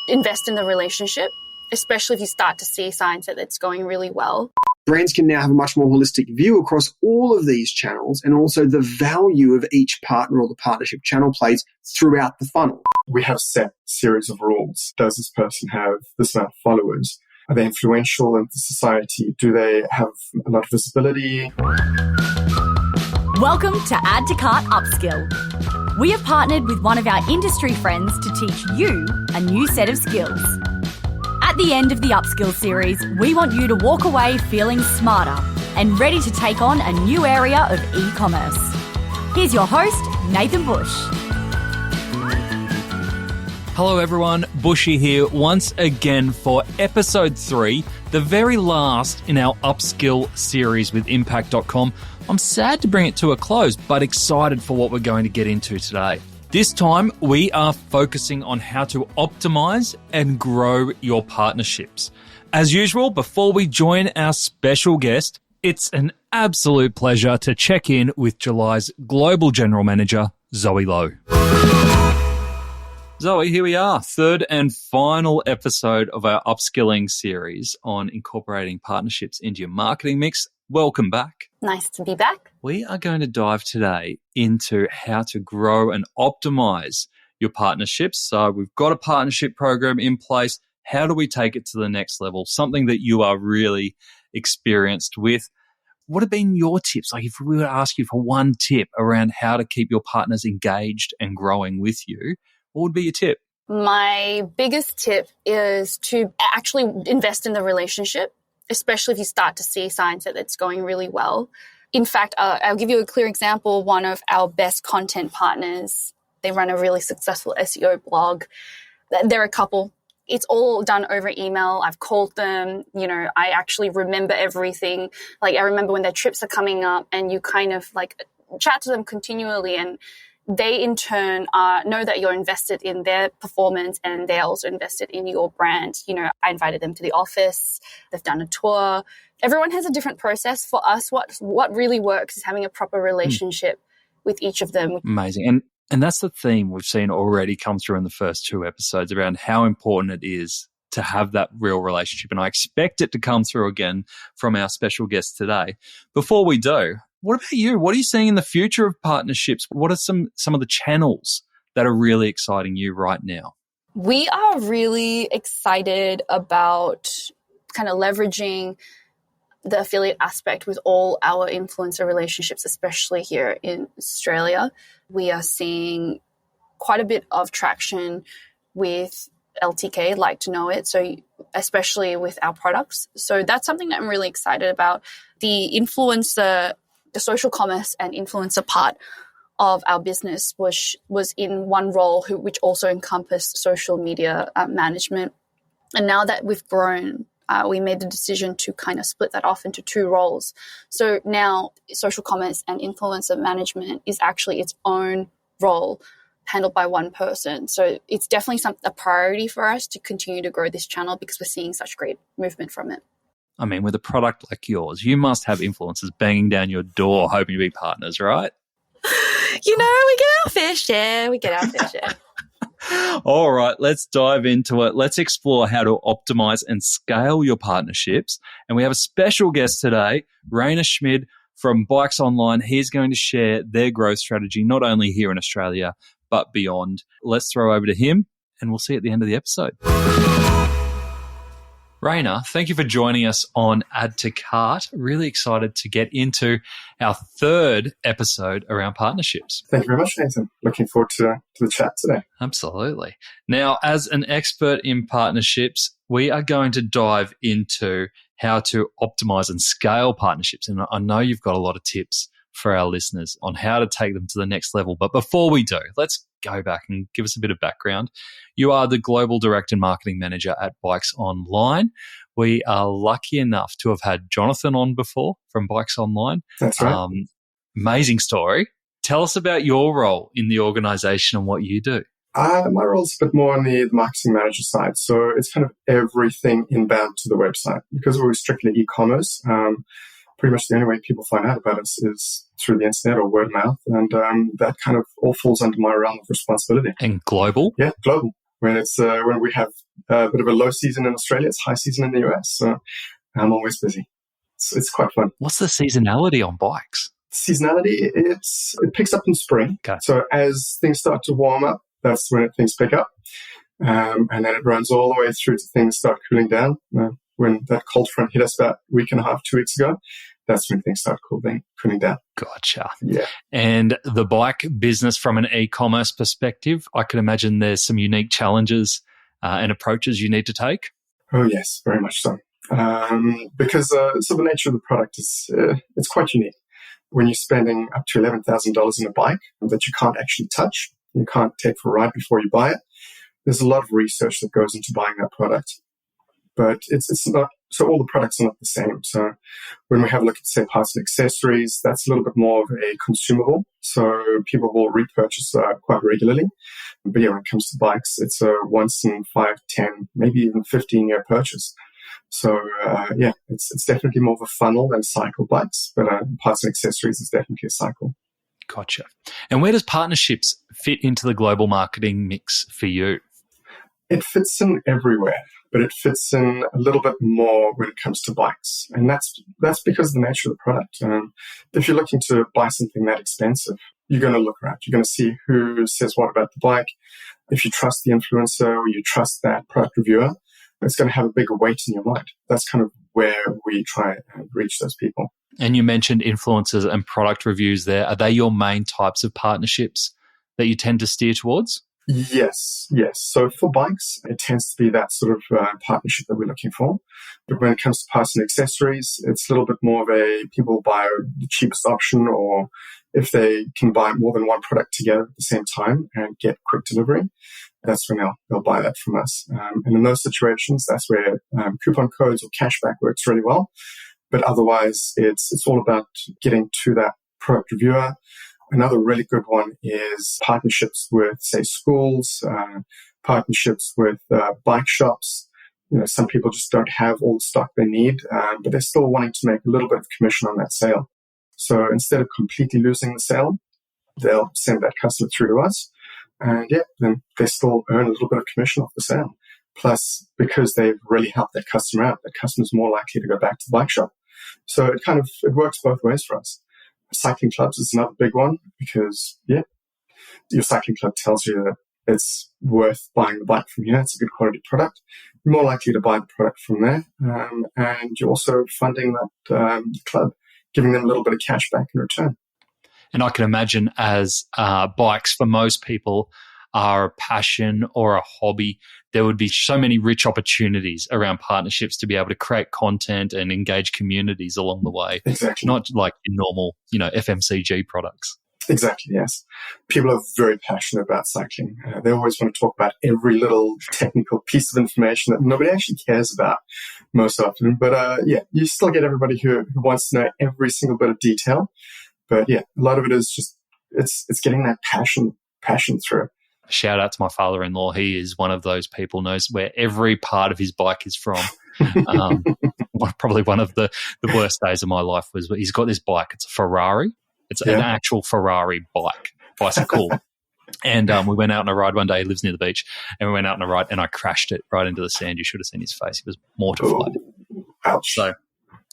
invest in the relationship, especially if you start to see signs that it's going really well. Brands can now have a much more holistic view across all of these channels and also the value of each partner or the partnership channel plays throughout the funnel. We have set series of rules. Does this person have this amount of followers? Are they influential in the society? Do they have a lot of visibility? Welcome to Add To Cart Upskill. We have partnered with one of our industry friends to teach you a new set of skills. At the end of the Upskill series, we want you to walk away feeling smarter and ready to take on a new area of e-commerce. Here's your host, Nathan Bush. Hello everyone, Bushy here once again for episode 3, the very last in our Upskill series with Impact.com. I'm sad to bring it to a close, but excited for what we're going to get into today. This time, we are focusing on how to optimize and grow your partnerships. As usual, before we join our special guest, it's an absolute pleasure to check in with July's Global General Manager, Zoe Lowe. Zoe, here we are, third and final episode of our upskilling series on incorporating partnerships into your marketing mix. Welcome back. Nice to be back. We are going to dive today into how to grow and optimize your partnerships. So we've got a partnership program in place. How do we take it to the next level? Something that you are really experienced with. What have been your tips? Like if we were to ask you for one tip around how to keep your partners engaged and growing with you, what would be your tip? My biggest tip is to actually invest in the relationship, especially if you start to see signs that it's going really well. In fact, I'll give you a clear example. One of our best content partners, they run a really successful SEO blog. They're a couple. It's all done over email. I've called them. I actually remember everything. Like I remember when their trips are coming up and you kind of like chat to them continually, and they in turn know that you're invested in their performance and they're also invested in your brand. I invited them to the office. They've done a tour. Everyone has a different process. For us, what really works is having a proper relationship with each of them. Amazing. And that's the theme we've seen already come through in the first 2 episodes around how important it is to have that real relationship. And I expect it to come through again from our special guest today. Before we do, what about you? What are you seeing in the future of partnerships? What are some of the channels that are really exciting you right now? We are really excited about kind of leveraging the affiliate aspect with all our influencer relationships, especially here in Australia. We are seeing quite a bit of traction with LTK, like to know it, so especially with our products. So that's something that I'm really excited about. The social commerce and influencer part of our business was in one role, which also encompassed social media management. And now that we've grown, we made the decision to kind of split that off into 2 roles. So now social commerce and influencer management is actually its own role handled by one person. So it's definitely a priority for us to continue to grow this channel because we're seeing such great movement from it. I mean, with a product like yours, you must have influencers banging down your door hoping to be partners, right? We get our fair share. All right, let's dive into it. Let's explore how to optimize and scale your partnerships. And we have a special guest today, Rainer Schmid from Bikes Online. He's going to share their growth strategy, not only here in Australia, but beyond. Let's throw over to him and we'll see you at the end of the episode. Rainer, thank you for joining us on Add To Cart. Really excited to get into our 3rd episode around partnerships. Thank you very much, Nathan. Looking forward to the chat today. Absolutely. Now, as an expert in partnerships, we are going to dive into how to optimize and scale partnerships. And I know you've got a lot of tips for our listeners on how to take them to the next level. But before we do, let's go back and give us a bit of background. You are the Global Director and Marketing Manager at Bikes Online. We are lucky enough to have had Jonathan on before from Bikes Online. That's right. Amazing story. Tell us about your role in the organization and what you do. My role is a bit more on the marketing manager side. So it's kind of everything inbound to the website. Because we're strictly e-commerce, pretty much the only way people find out about us is through the internet or word of mouth. And that kind of all falls under my realm of responsibility. And global? Yeah, global. when we have a bit of a low season in Australia, it's high season in the US. So I'm always busy. It's quite fun. What's the seasonality on bikes? Seasonality, it picks up in spring. Okay. So as things start to warm up, that's when things pick up. And then it runs all the way through to things start cooling down. When that cold front hit us about a week and a half, 2 weeks ago, that's when things start cooling down. Gotcha. Yeah. And the bike business from an e-commerce perspective, I can imagine there's some unique challenges and approaches you need to take. Oh, yes, very much so. Because so the nature of the product is it's quite unique. When you're spending up to $11,000 on a bike that you can't actually touch, you can't take for a ride before you buy it, there's a lot of research that goes into buying that product. But it's not, so all the products are not the same. So when we have a look at, say, parts and accessories, that's a little bit more of a consumable. So people will repurchase quite regularly. But yeah, when it comes to bikes, it's a once in 5, 10, maybe even 15-year purchase. So yeah, it's definitely more of a funnel than cycle bikes, but parts and accessories is definitely a cycle. Gotcha. And where does partnerships fit into the global marketing mix for you? It fits in everywhere, but it fits in a little bit more when it comes to bikes. And that's because of the nature of the product. If you're looking to buy something that expensive, you're going to look around. You're going to see who says what about the bike. If you trust the influencer or you trust that product reviewer, it's going to have a bigger weight in your mind. That's kind of where we try and reach those people. And you mentioned influencers and product reviews there. Are they your main types of partnerships that you tend to steer towards? Yes. So for bikes, it tends to be that sort of partnership that we're looking for. But when it comes to parts and accessories, it's a little bit more of a people buy the cheapest option, or if they can buy more than one product together at the same time and get quick delivery, that's when they'll buy that from us. And in those situations, that's where coupon codes or cashback works really well. But otherwise, it's all about getting to that product reviewer. Another really good one is partnerships with, say, schools, partnerships with bike shops. You know, some people just don't have all the stock they need, but they're still wanting to make a little bit of commission on that sale. So instead of completely losing the sale, they'll send that customer through to us. And yeah, then they still earn a little bit of commission off the sale. Plus, because they've really helped that customer out, that customer's more likely to go back to the bike shop. So it works both ways for us. Cycling clubs is another big one because, yeah, your cycling club tells you that it's worth buying the bike from here. It's a good quality product. You're more likely to buy the product from there. And you're also funding that club, giving them a little bit of cash back in return. And I can imagine as bikes for most people are a passion or a hobby, there would be so many rich opportunities around partnerships to be able to create content and engage communities along the way. Exactly. Not like in normal, FMCG products. Exactly, yes. People are very passionate about cycling. They always want to talk about every little technical piece of information that nobody actually cares about most often. But yeah, you still get everybody who wants to know every single bit of detail. But yeah, a lot of it is just, it's getting that passion through. Shout out to my father-in-law. He is one of those people, knows where every part of his bike is from. Probably one of the worst days of my life was he's got this bike. It's a Ferrari. It's an actual Ferrari bicycle. And we went out on a ride one day. He lives near the beach. And we went out on a ride and I crashed it right into the sand. You should have seen his face. He was mortified. Ooh, ouch. So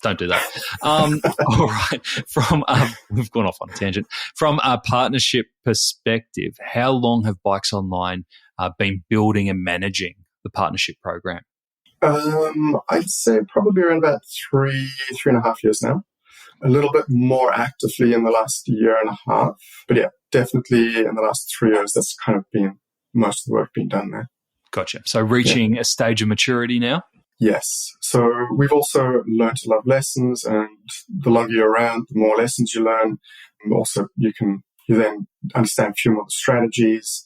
don't do that. All right. We've gone off on a tangent. From a partnership perspective, how long have Bikes Online been building and managing the partnership program? I'd say probably around about 3.5 years now. A little bit more actively in the last year and a half. But yeah, definitely in the last 3 years, that's kind of been most of the work being done there. Gotcha. So reaching a stage of maturity now? Yes. So we've also learned a lot of lessons, and the longer you're around, the more lessons you learn. And also, you then understand a few more strategies.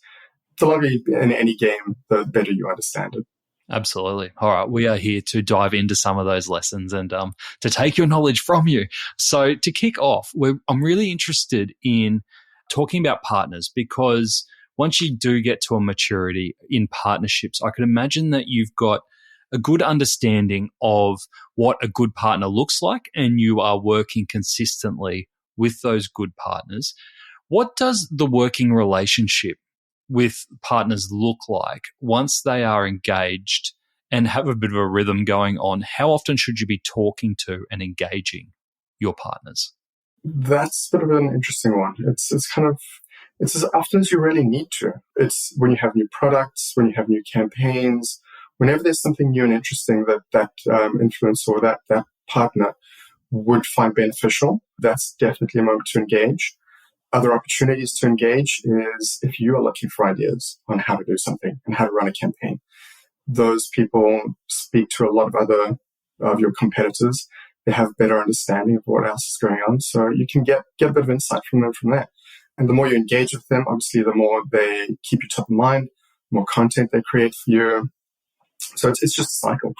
The longer you're in any game, the better you understand it. Absolutely. All right. We are here to dive into some of those lessons and to take your knowledge from you. So to kick off, I'm really interested in talking about partners, because once you do get to a maturity in partnerships, I can imagine that you've got a good understanding of what a good partner looks like, and you are working consistently with those good partners. What does the working relationship with partners look like once they are engaged and have a bit of a rhythm going on? How often should you be talking to and engaging your partners? That's a bit of an interesting one. It's as often as you really need to. It's when you have new products, when you have new campaigns, whenever there's something new and interesting that influencer or that partner would find beneficial, that's definitely a moment to engage. Other opportunities to engage is if you are looking for ideas on how to do something and how to run a campaign. Those people speak to a lot of other of your competitors. They have a better understanding of what else is going on. So you can get a bit of insight from them from there. And the more you engage with them, obviously, the more they keep you top of mind, the more content they create for you. So it's just a cycle.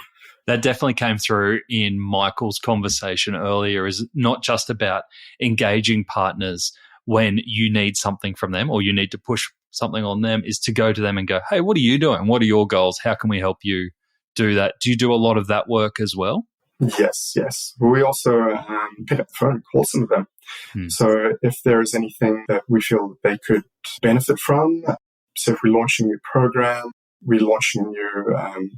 That definitely came through in Michael's conversation earlier, is not just about engaging partners when you need something from them or you need to push something on them, is to go to them and go, hey, what are you doing? What are your goals? How can we help you do that? Do you do a lot of that work as well? Yes. We also pick up the phone and call some of them. So if there is anything that we feel they could benefit from, so if we launch a new program, we launch a new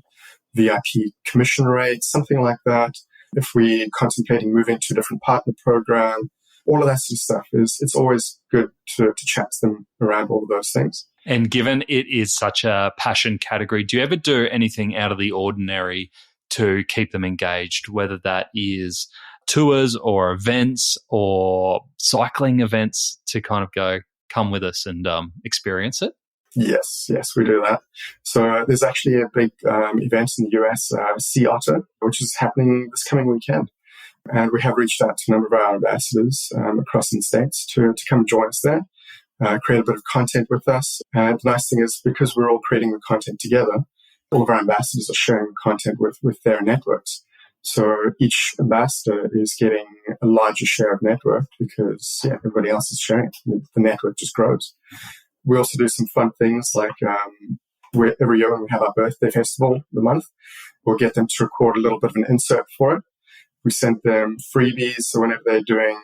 VIP commission rate, something like that. If we're contemplating moving to a different partner program, all of that sort of stuff, it's always good to chat to them around all of those things. And given it is such a passion category, do you ever do anything out of the ordinary to keep them engaged, whether that is tours or events or cycling events, to kind of go, come with us and experience it? Yes, we do that. So there's actually a big event in the US, Sea Otter, which is happening this coming weekend. And we have reached out to a number of our ambassadors across the States to come join us there, create a bit of content with us. And the nice thing is, because we're all creating the content together, all of our ambassadors are sharing content with their networks. So each ambassador is getting a larger share of network because everybody else is sharing it. The network just grows. We also do some fun things like every year when we have our birthday festival, the month, we'll get them to record a little bit of an insert for it. We send them freebies, so whenever they're doing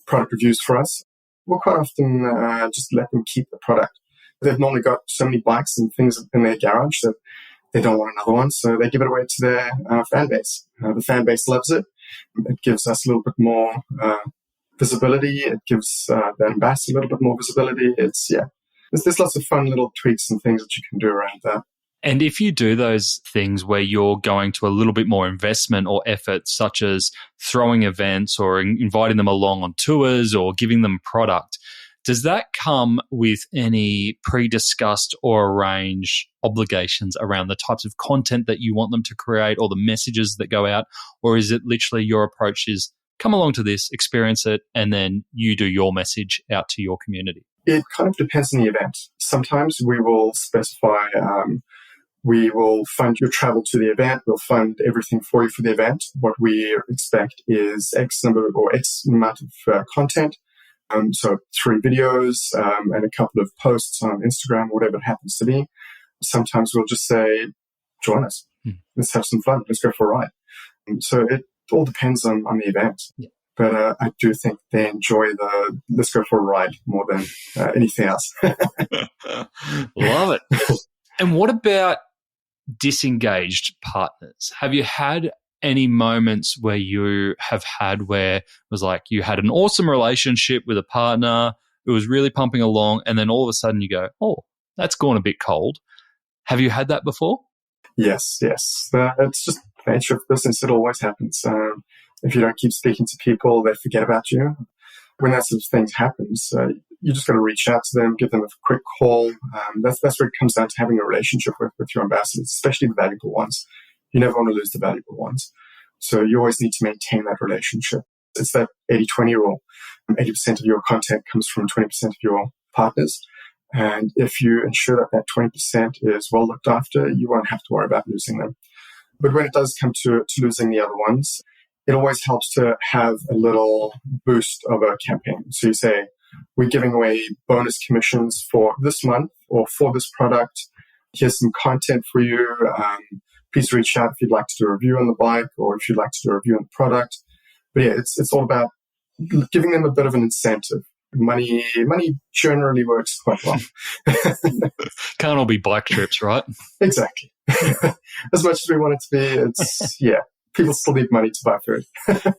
product reviews for us, we'll quite often just let them keep the product. They've normally got so many bikes and things in their garage that they don't want another one, so they give it away to their fan base. The fan base loves it. It gives us a little bit more visibility. It gives the ambassador a little bit more visibility. There's lots of fun little tweaks and things that you can do around that. And if you do those things where you're going to a little bit more investment or effort, such as throwing events or inviting them along on tours or giving them product, does that come with any pre-discussed or arranged obligations around the types of content that you want them to create or the messages that go out? Or is it literally your approach is come along to this, experience it, and then you do your message out to your community? It kind of depends on the event. Sometimes we will specify we will fund your travel to the event. We'll fund everything for you for the event. What we expect is X number or X amount of content. So 3 videos and a couple of posts on Instagram, whatever it happens to be. Sometimes we'll just say, join us. Let's have some fun. Let's go for a ride. So it all depends on the event. Yeah. But I do think they enjoy the let's go for a ride more than anything else. Love it. And what about disengaged partners? Have you had any moments where you have had where it was like you had an awesome relationship with a partner, it was really pumping along, and then all of a sudden you go, oh, that's gone a bit cold? Have you had that before? Yes. It's just the nature of business. It always happens. If you don't keep speaking to people, they forget about you. When that sort of thing happens, you just got to reach out to them, give them a quick call. That's where it comes down to having a relationship with your ambassadors, especially the valuable ones. You never want to lose the valuable ones. So you always need to maintain that relationship. It's that 80-20 rule. 80% of your content comes from 20% of your partners. And if you ensure that 20% is well looked after, you won't have to worry about losing them. But when it does come to losing the other ones, it always helps to have a little boost of a campaign. So you say, we're giving away bonus commissions for this month or for this product. Here's some content for you. Please reach out if you'd like to do a review on the bike or if you'd like to do a review on the product. But yeah, it's all about giving them a bit of an incentive Money generally works quite well. Can't all be bike trips, right? Exactly. As much as we want it to be, it's, people still need money to buy food.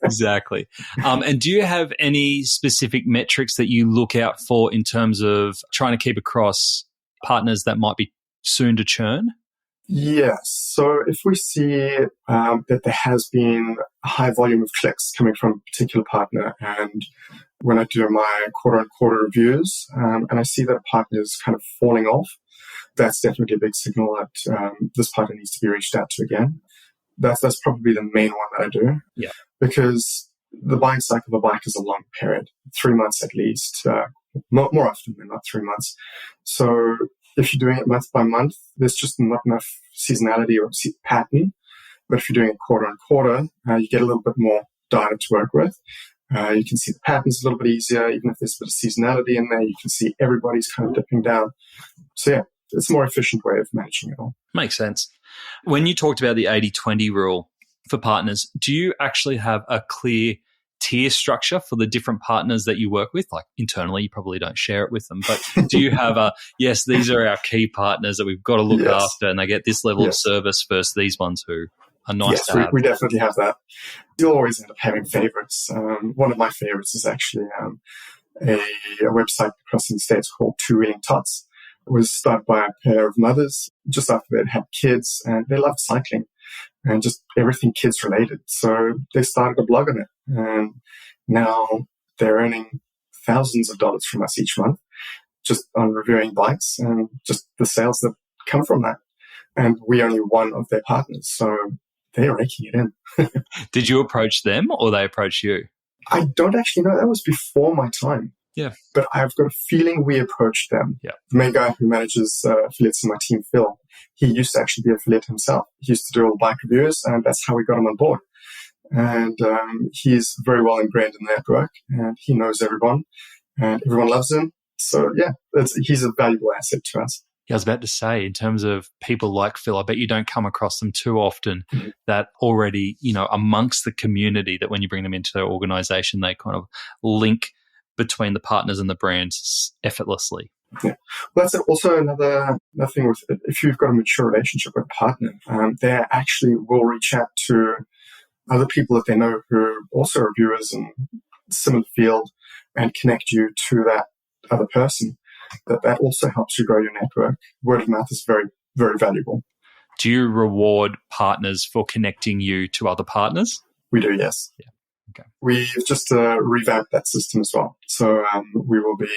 Exactly. And do you have any specific metrics that you look out for in terms of trying to keep across partners that might be soon to churn? Yes. So if we see that there has been a high volume of clicks coming from a particular partner, and when I do my quarter-on-quarter reviews, and I see that a partner is kind of falling off, that's definitely a big signal that this partner needs to be reached out to again. That's probably the main one that I do. Yeah. Because the buying cycle of a bike is a long period, 3 months at least, more often than not 3 months. So if you're doing it month by month, there's just not enough seasonality or pattern. But if you're doing it quarter on quarter, you get a little bit more data to work with. You can see the patterns a little bit easier. Even if there's a bit of seasonality in there, you can see everybody's kind of dipping down. So yeah, it's a more efficient way of managing it all. Makes sense. When you talked about the 80-20 rule for partners, do you actually have a clear tier structure for the different partners that you work with? Like internally, you probably don't share it with them, but do you have yes, these are our key partners that we've got to look after and they get this level of service versus these ones who are nice to have? We definitely have that. You'll always end up having favorites. One of my favorites is actually a website across in the States called Two Wheeling Tots. It was started by a pair of mothers just after they'd had kids, and they loved cycling and just everything kids related. So they started a blog on it, and now they're earning thousands of dollars from us each month just on reviewing bikes and just the sales that come from that. And we're only one of their partners, so they're raking it in. Did you approach them or they approached you? I don't actually know. That was before my time. Yeah. But I've got a feeling we approached them. Yeah. The main guy who manages affiliates in my team, Phil, he used to actually be an affiliate himself. He used to do all the bike reviews, and that's how we got him on board. And he's very well ingrained in the network, and he knows everyone, and everyone loves him. So, yeah, he's a valuable asset to us. Yeah, I was about to say, in terms of people like Phil, I bet you don't come across them too often that already, amongst the community, that when you bring them into their organization, they kind of link between the partners and the brands effortlessly. Yeah. Well, that's also another thing with if you've got a mature relationship with a partner, they actually will reach out to other people that they know who are also reviewers in a similar field and connect you to that other person. That also helps you grow your network. Word of mouth is very, very valuable. Do you reward partners for connecting you to other partners? We do, yes. Yeah. Okay. We've just revamped that system as well. So we will be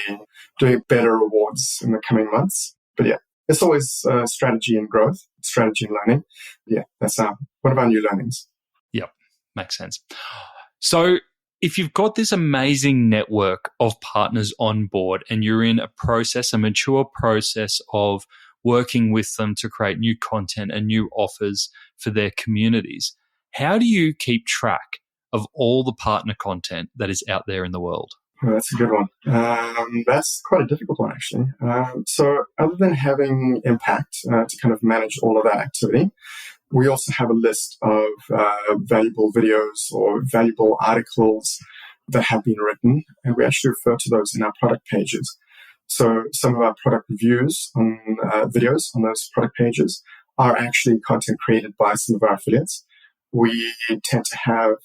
doing better rewards in the coming months. But yeah, it's always strategy and growth, strategy and learning. Yeah, that's one of our new learnings. Yep, makes sense. So if you've got this amazing network of partners on board and you're in a mature process of working with them to create new content and new offers for their communities, how do you keep track of all the partner content that is out there in the world? Oh, that's a good one. That's quite a difficult one, actually. So other than having Impact to kind of manage all of that activity, we also have a list of valuable videos or valuable articles that have been written, and we actually refer to those in our product pages. So some of our product reviews on videos on those product pages are actually content created by some of our affiliates. We tend to have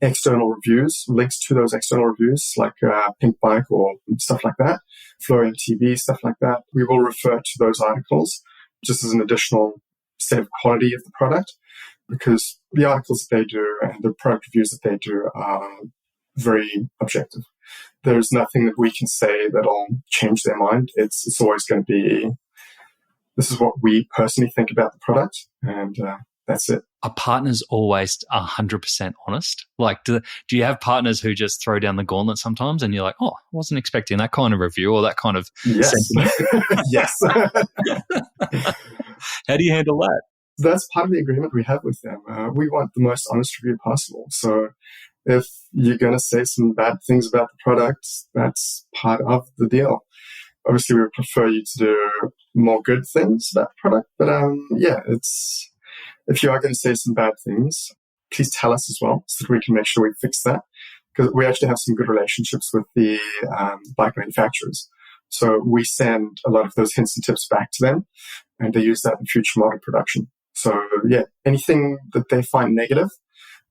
external reviews, links to those external reviews, like Pink Bike or stuff like that, Florian TV, stuff like that. We will refer to those articles just as an additional set of quality of the product, because the articles that they do and the product reviews that they do are very objective. There's nothing that we can say that'll change their mind. It's always going to be, this is what we personally think about the product, and that's it. Are partners always 100% honest? Like, do you have partners who just throw down the gauntlet sometimes and you're like, oh, I wasn't expecting that kind of review or that kind of sentiment? Yes. How do you handle that? That's part of the agreement we have with them. We want the most honest review possible. So if you're going to say some bad things about the product, that's part of the deal. Obviously, we would prefer you to do more good things about the product. But if you are going to say some bad things, please tell us as well so that we can make sure we fix that. because we actually have some good relationships with the bike manufacturers. So we send a lot of those hints and tips back to them, and they use that in future model production. So yeah, anything that they find negative,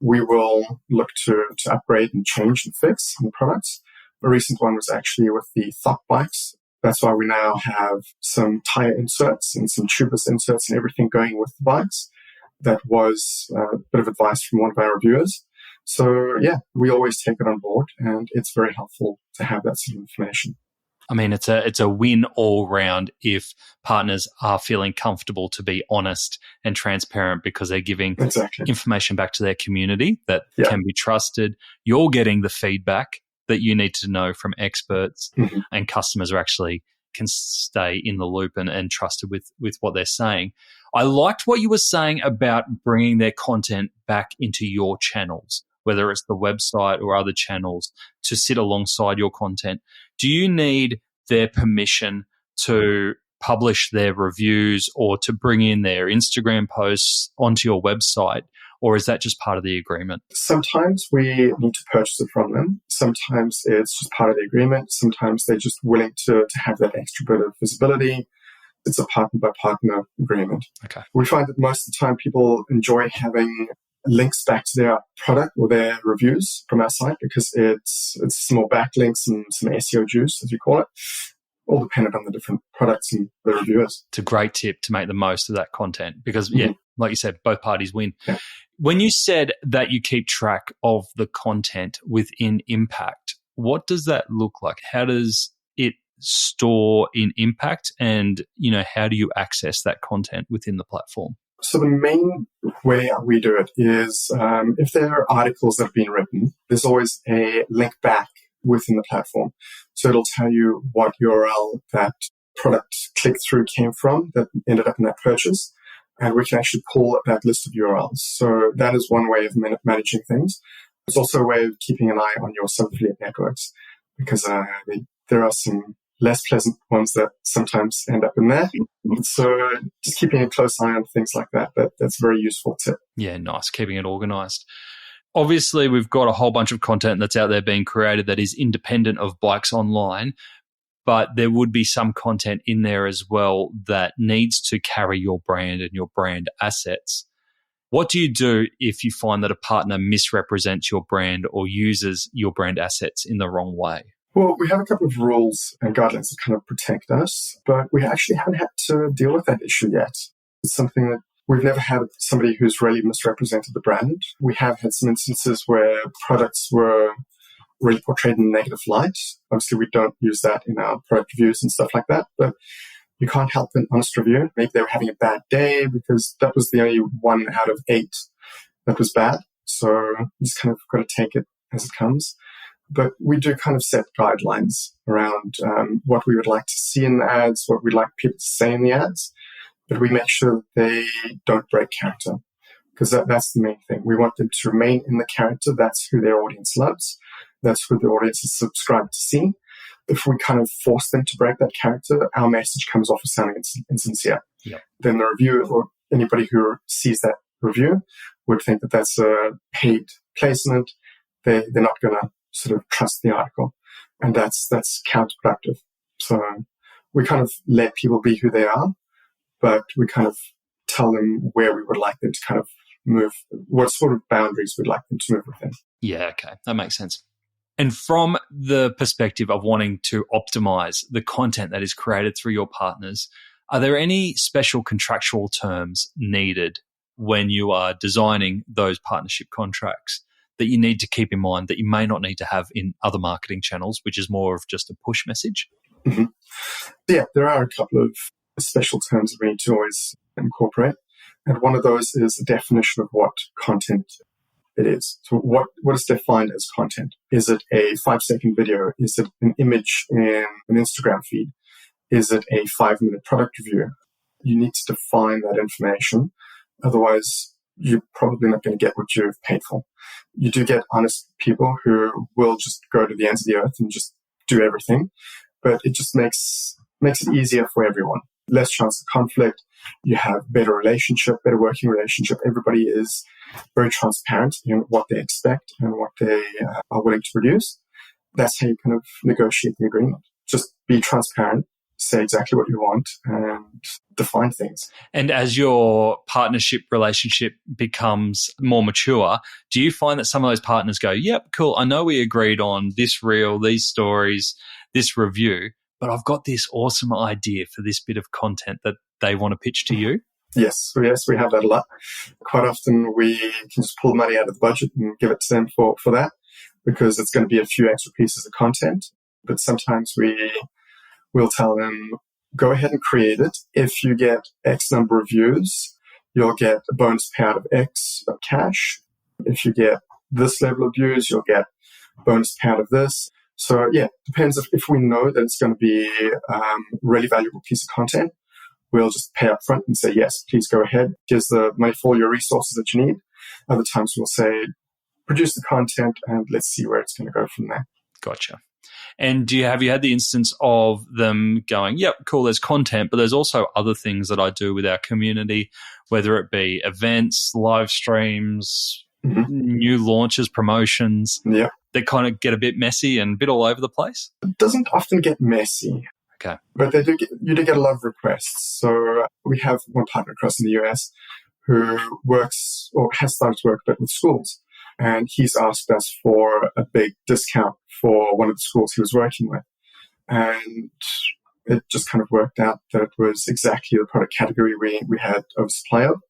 we will look to upgrade and change and fix in the products. A recent one was actually with the Thok bikes. That's why we now have some tire inserts and some tubeless inserts and everything going with the bikes. That was a bit of advice from one of our reviewers. So yeah, we always take it on board, and it's very helpful to have that sort of information. I mean, it's a win all round if partners are feeling comfortable to be honest and transparent, because they're giving information back to their community that can be trusted. You're getting the feedback that you need to know from experts, and customers are actually can stay in the loop and trusted with what they're saying. I liked what you were saying about bringing their content back into your channels, whether it's the website or other channels, to sit alongside your content. Do you need their permission to publish their reviews or to bring in their Instagram posts onto your website, or is that just part of the agreement? Sometimes we need to purchase it from them. Sometimes it's just part of the agreement. Sometimes they're just willing to have that extra bit of visibility. It's a partner-by-partner agreement. Okay. We find that most of the time people enjoy having links back to their product or their reviews from our site, because it's some more backlinks and some SEO juice, as we call it, all dependent on the different products and the reviewers. It's a great tip to make the most of that content because, like you said, both parties win. Yeah. When you said that you keep track of the content within Impact, what does that look like? How does it store in Impact, and how do you access that content within the platform? So the main way we do it is if there are articles that have been written, there's always a link back within the platform. So it'll tell you what URL that product click-through came from that ended up in that purchase. And we can actually pull that list of URLs. So that is one way of managing things. It's also a way of keeping an eye on your sub-affiliate networks, because there are some less pleasant ones that sometimes end up in there. So just keeping a close eye on things like that's a very useful tip. Yeah, nice. Keeping it organized. Obviously, we've got a whole bunch of content that's out there being created that is independent of Bikes Online, but there would be some content in there as well that needs to carry your brand and your brand assets. What do you do if you find that a partner misrepresents your brand or uses your brand assets in the wrong way? Well, we have a couple of rules and guidelines that kind of protect us, but we actually haven't had to deal with that issue yet. It's something that we've never had somebody who's really misrepresented the brand. We have had some instances where products were really portrayed in a negative light. Obviously, we don't use that in our product reviews and stuff like that, but you can't help an honest review. Maybe they were having a bad day because that was the only 1 out of 8 that was bad. So you just kind of got to take it as it comes. But we do kind of set guidelines around what we would like to see in the ads, what we'd like people to say in the ads. But we make sure that they don't break character, because that's the main thing. We want them to remain in the character. That's who their audience loves. That's who the audience is subscribed to see. If we kind of force them to break that character, our message comes off as sounding insincere. Yeah. Then the reviewer or anybody who sees that review would think that that's a paid placement. They're not going to sort of trust the article. And that's counterproductive. So we kind of let people be who they are, but we kind of tell them where we would like them to kind of move, what sort of boundaries we'd like them to move within. Yeah, okay. That makes sense. And from the perspective of wanting to optimize the content that is created through your partners, are there any special contractual terms needed when you are designing those partnership contracts that you need to keep in mind that you may not need to have in other marketing channels, which is more of just a push message? Mm-hmm. Yeah, there are a couple of special terms that we need to always incorporate. And one of those is a definition of what content it is. So what is defined as content? Is it a 5-second video? Is it an image in an Instagram feed? Is it a 5-minute product review? You need to define that information. Otherwise, you're probably not going to get what you've paid for. You do get honest people who will just go to the ends of the earth and just do everything. But it just makes it easier for everyone. less chance of conflict. You have better working relationship. Everybody is very transparent in what they expect and what they are willing to produce. That's how you kind of negotiate the agreement. Just be transparent, say exactly what you want, and define things. And as your partnership relationship becomes more mature, do you find that some of those partners go, yep, cool, I know we agreed on this reel, these stories, this review, but I've got this awesome idea for this bit of content that they want to pitch to you? Yes, we have that a lot. Quite often we can just pull money out of the budget and give it to them for that, because it's going to be a few extra pieces of content. But sometimes we'll tell them, go ahead and create it. If you get X number of views, you'll get a bonus payout of X of cash. If you get this level of views, you'll get a bonus payout of this. So yeah, depends if we know that it's going to be a really valuable piece of content, we'll just pay up front and say, yes, please go ahead. Here's the money for all your resources that you need. Other times we'll say, produce the content and let's see where it's going to go from there. Gotcha. And have you had the instance of them going, yep, cool, there's content, but there's also other things that I do with our community, whether it be events, live streams, new launches, promotions, that kind of get a bit messy and a bit all over the place? It doesn't often get messy. Okay. But you do get a lot of requests. So we have one partner across in the US who works or has started to work a bit with schools. And he's asked us for a big discount for one of the schools he was working with. And it just kind of worked out that it was exactly the product category we had oversupply of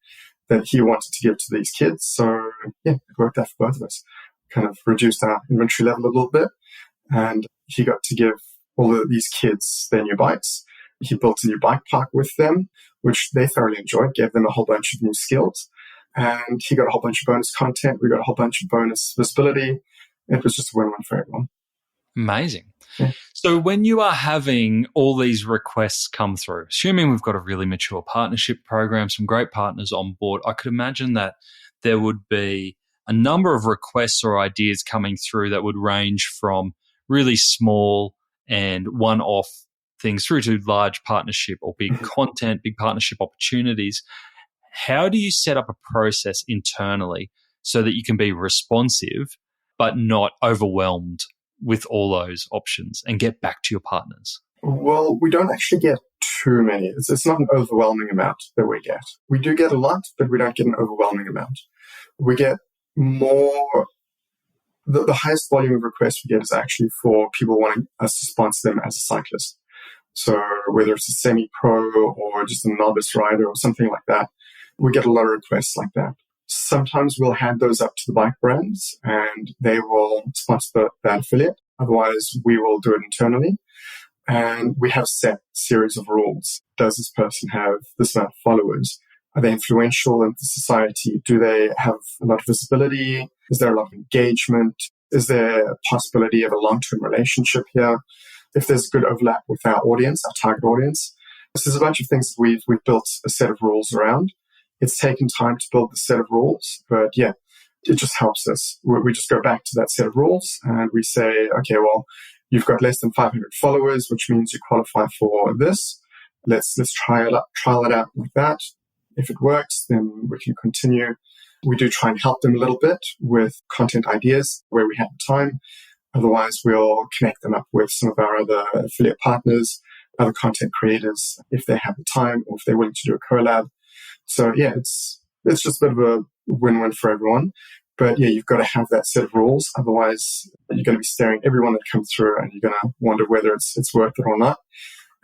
that he wanted to give to these kids. So yeah, it worked out for both of us. Kind of reduced our inventory level a little bit. And he got to give all of these kids their new bikes. He built a new bike park with them, which they thoroughly enjoyed, gave them a whole bunch of new skills. And he got a whole bunch of bonus content. We got a whole bunch of bonus visibility. It was just a win-win for everyone. Amazing. Yeah. So when you are having all these requests come through, assuming we've got a really mature partnership program, some great partners on board, I could imagine that there would be a number of requests or ideas coming through that would range from really small and one-off things through to large partnership or big content, big partnership opportunities. How do you set up a process internally so that you can be responsive but not overwhelmed with all those options and get back to your partners? Well, we don't actually get too many. It's not an overwhelming amount that we get. We do get a lot, but we don't get an overwhelming amount. We get more. The highest volume of requests we get is actually for people wanting us to sponsor them as a cyclist. So whether it's a semi-pro or just a novice rider or something like that, we get a lot of requests like that. Sometimes we'll hand those up to the bike brands and they will sponsor that affiliate. Otherwise, we will do it internally. And we have set series of rules. Does this person have this amount of followers? Are they influential in the society? Do they have a lot of visibility? Is there a lot of engagement? Is there a possibility of a long-term relationship here? If there's good overlap with our audience, our target audience. So there's a bunch of things that we've built a set of rules around. It's taken time to build the set of rules, but yeah, it just helps us. We just go back to that set of rules and we say, okay, well, you've got less than 500 followers, which means you qualify for this. Let's trial it out like that. If it works, then we can continue. We do try and help them a little bit with content ideas where we have time. Otherwise, we'll connect them up with some of our other affiliate partners, other content creators, if they have the time or if they're willing to do a collab. So yeah, it's just a bit of a win-win for everyone. But yeah, you've got to have that set of rules. Otherwise, you're going to be staring at everyone that comes through and you're going to wonder whether it's worth it or not.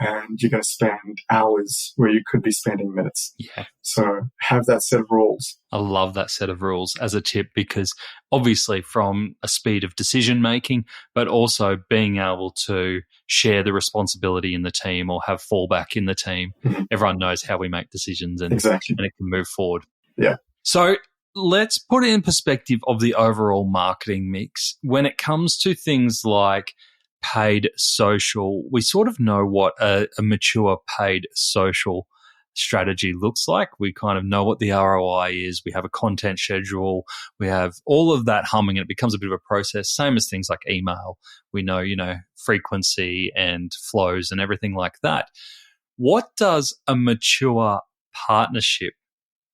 And you're going to spend hours where you could be spending minutes. Yeah. So have that set of rules. I love that set of rules as a tip because obviously from a speed of decision making, but also being able to share the responsibility in the team or have fallback in the team. Everyone knows how we make decisions and, Exactly. and it can move forward. Yeah. So let's put it in perspective of the overall marketing mix. When it comes to things like paid social, we sort of know what a mature paid social strategy looks like. We kind of know what the ROI is. We have a content schedule. We have all of that humming and it becomes a bit of a process. Same as things like email. We know, frequency and flows and everything like that. What does a mature partnership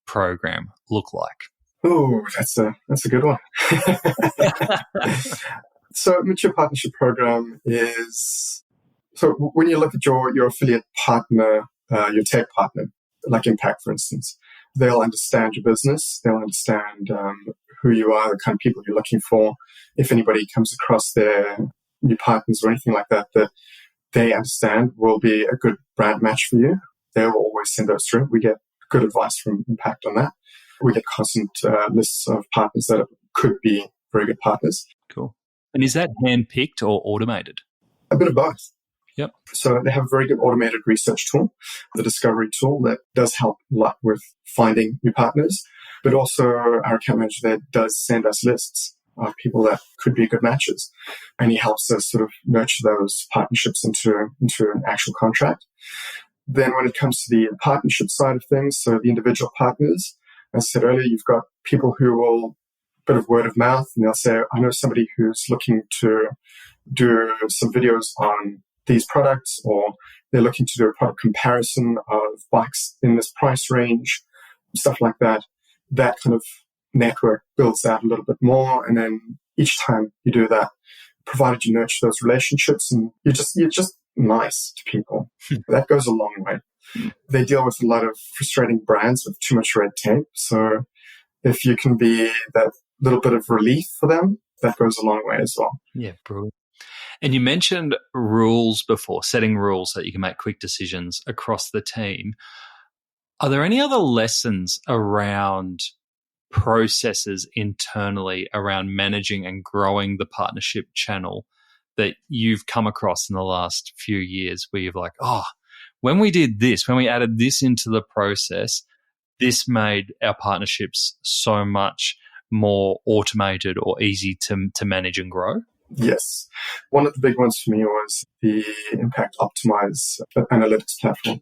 program look like? Oh, that's a good one. So, mature partnership program is, so when you look at your affiliate partner, your tech partner, like Impact, for instance, they'll understand your business. They'll understand who you are, the kind of people you're looking for. If anybody comes across their new partners or anything like that, that they understand will be a good brand match for you, they will always send those through. We get good advice from Impact on that. We get constant lists of partners that could be very good partners. Cool. And is that hand-picked or automated? A bit of both. Yep. So they have a very good automated research tool, the discovery tool that does help a lot with finding new partners, but also our account manager there does send us lists of people that could be good matches. And he helps us sort of nurture those partnerships into an actual contract. Then when it comes to the partnership side of things, so the individual partners, as I said earlier, you've got people who will, bit of word of mouth, and they'll say, I know somebody who's looking to do some videos on these products, or they're looking to do a product comparison of bikes in this price range, stuff like that. That kind of network builds out a little bit more. And then each time you do that, provided you nurture those relationships and you're just nice to people, that goes a long way. They deal with a lot of frustrating brands with too much red tape. So if you can be that little bit of relief for them, that goes a long way as well. Yeah, brilliant. And you mentioned rules before, setting rules so that you can make quick decisions across the team. Are there any other lessons around processes internally around managing and growing the partnership channel that you've come across in the last few years where you've like, when we did this, when we added this into the process, this made our partnerships so much more automated or easy to manage and grow? Yes. One of the big ones for me was the Impact Optimise analytics platform.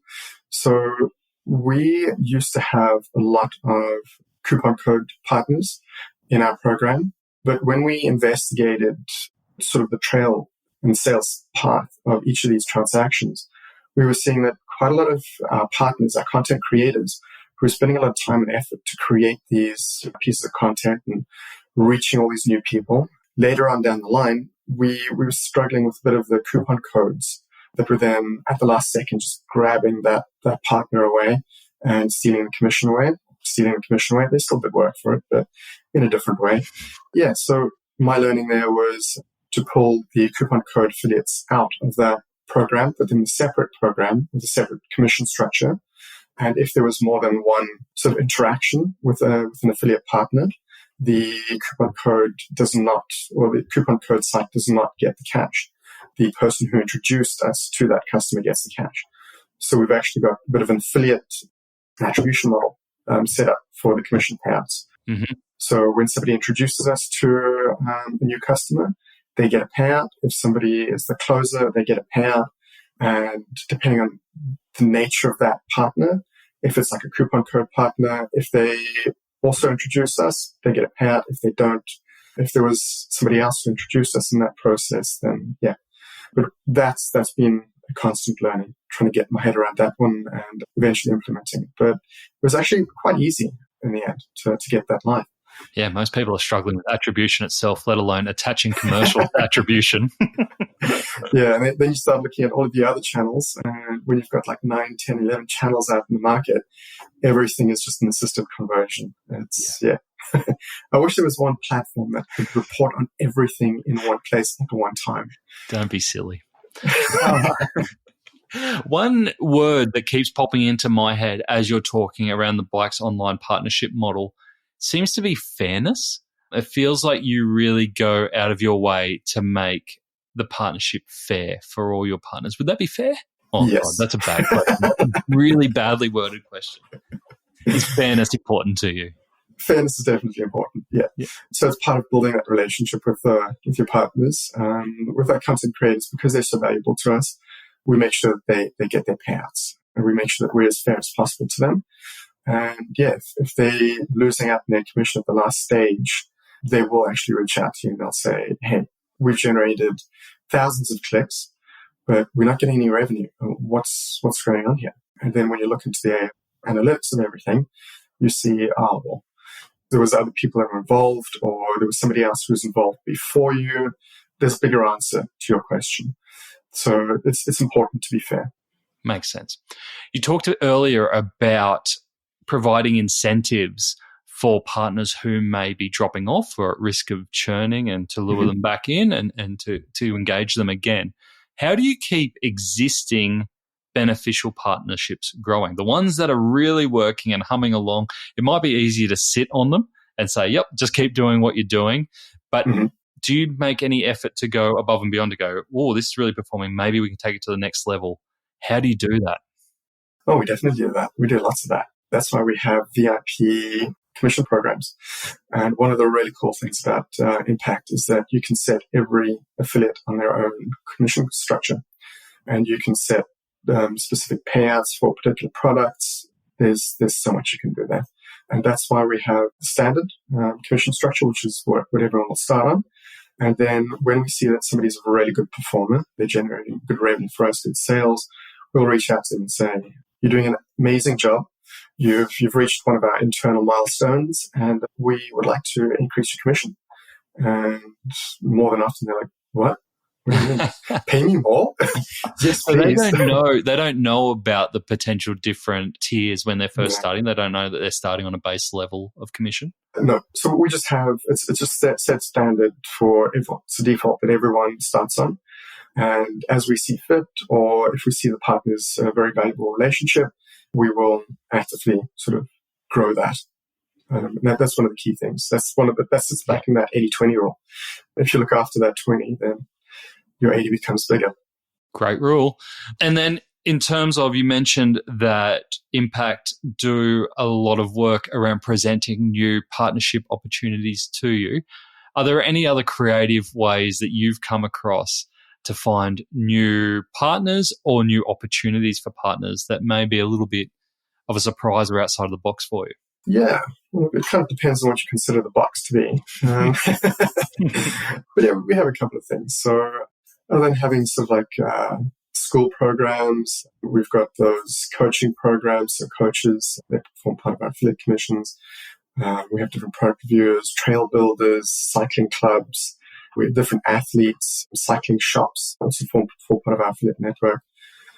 So we used to have a lot of coupon code partners in our program, but when we investigated sort of the trail and sales path of each of these transactions, we were seeing that quite a lot of our partners, our content creators, who are spending a lot of time and effort to create these pieces of content and reaching all these new people. Later on down the line, we were struggling with a bit of the coupon codes that were then at the last second just grabbing that partner away and stealing the commission away. They still did work for it, but in a different way. Yeah, so my learning there was to pull the coupon code affiliates out of that program, put them in a separate program with a separate commission structure. And if there was more than one sort of interaction with an affiliate partner, the coupon code the coupon code site does not get the cash. The person who introduced us to that customer gets the cash. So we've actually got a bit of an affiliate attribution model set up for the commission payouts. Mm-hmm. So when somebody introduces us to a new customer, they get a payout. If somebody is the closer, they get a payout. And depending on the nature of that partner, if it's like a coupon code partner, if they also introduce us, they get a payout. If they don't, if there was somebody else who introduced us in that process, then yeah. But that's been a constant learning, trying to get my head around that one and eventually implementing it. But it was actually quite easy in the end to get that live. Yeah, most people are struggling with attribution itself, let alone attaching commercial attribution. Yeah, and then you start looking at all of the other channels, and when you've got like 9, 10, 11 channels out in the market, everything is just an assisted conversion. Yeah. I wish there was one platform that could report on everything in one place at one time. Don't be silly. One word that keeps popping into my head as you're talking around the Bikes Online partnership model seems to be fairness. It feels like you really go out of your way to make the partnership fair for all your partners. Would that be fair? Oh, yes. God, that's a bad question. Really badly worded question. Is fairness important to you? Fairness is definitely important, yeah. So it's part of building that relationship with your partners. With our content creators, because they're so valuable to us, we make sure that they get their payouts, and we make sure that we're as fair as possible to them. And yeah, if they're losing out on their commission at the last stage, they will actually reach out to you and they'll say, hey, we've generated thousands of clicks. but we're not getting any revenue. What's going on here? And then when you look into the analytics and everything, you see, well, there was other people that were involved, or there was somebody else who was involved before you. There's a bigger answer to your question. So it's important to be fair. Makes sense. You talked earlier about providing incentives for partners who may be dropping off or at risk of churning, and to lure them back in and to engage them again. How do you keep existing beneficial partnerships growing? The ones that are really working and humming along, it might be easier to sit on them and say, yep, just keep doing what you're doing. But do you make any effort to go above and beyond to go, oh, this is really performing, maybe we can take it to the next level? How do you do that? Oh, we definitely do that. We do lots of that. That's why we have VIP commission programs. And one of the really cool things about Impact is that you can set every affiliate on their own commission structure. And you can set specific payouts for particular products. There's so much you can do there. And that's why we have the standard commission structure, which is what everyone will start on. And then when we see that somebody's a really good performer, they're generating good revenue for us, good sales, we'll reach out to them and say, you're doing an amazing job. You've reached one of our internal milestones, and we would like to increase your commission. And more than often, they're like, what? What do you mean? Pay me more? Yes, so please. They don't know about the potential different tiers when they're first starting. They don't know that they're starting on a base level of commission. No. So we just have, it's just set standard for everyone. It's the default that everyone starts on. And as we see fit, or if we see the partner's a very valuable relationship, we will actively sort of grow that. That's one of the key things. That's it's back in that 80-20 rule. If you look after that 20, then your 80 becomes bigger. Great rule. And then in terms of, you mentioned that Impact do a lot of work around presenting new partnership opportunities to you. Are there any other creative ways that you've come across to find new partners or new opportunities for partners that may be a little bit of a surprise or outside of the box for you? Yeah, well, it kind of depends on what you consider the box to be. But yeah, we have a couple of things. So other than having sort of like school programs, we've got those coaching programs, so coaches that form part of our affiliate commissions. We have different product reviewers, trail builders, cycling clubs. We have different athletes, cycling shops, also form part of our affiliate network.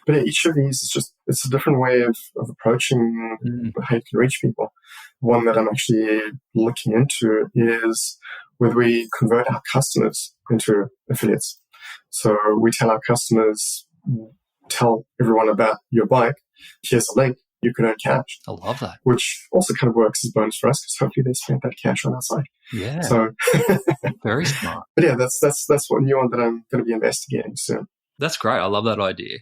But yeah, each of these is it's a different way of approaching how you can reach people. One that I'm actually looking into is whether we convert our customers into affiliates. So we tell our customers, tell everyone about your bike. Here's a link. You can earn cash. I love that. Which also kind of works as a bonus for us because hopefully they spent that cash on our site. Yeah. So very smart. But yeah, that's one new one that I'm going to be investigating soon. That's great. I love that idea.